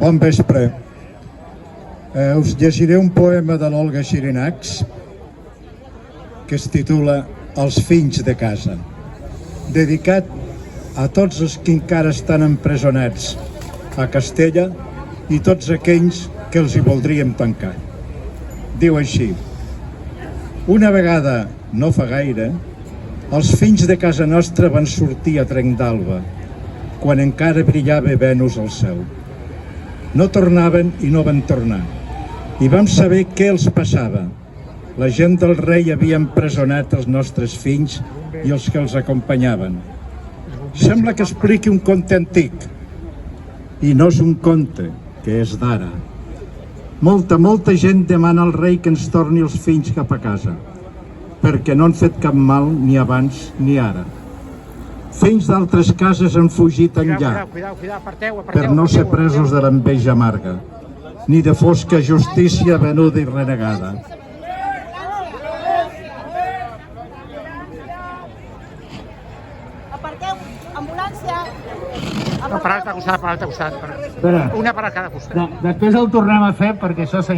Bon vespre. Us llegiré un poema de l'Olga Xirinacs que es titula Els fills de casa, dedicat a tots els que encara estan empresonats a Castella i tots aquells que els hi voldríem tancar. Diu així: una vegada, no fa gaire, els fills de casa nostra van sortir a trenc d'alba, quan encara brillava Venus al cel. No tornaven i no van tornar, i vam saber què els passava. La gent del rei havia empresonat els nostres fills i els que els acompanyaven. Sembla que expliqui un conte antic, i no és un conte, que és d'ara. Molta gent demana al rei que ens torni els fills cap a casa, perquè no han fet cap mal ni abans ni ara. Fills d'altres cases han fugit enllà per no ser presos de l'enveja amarga, ni de fosca justícia venuda i renegada. Aparteu, ambulància! No, per l'altre costat, per l'altre costat. Espera, Una per a cada costat. després el tornem a fer perquè això s'ha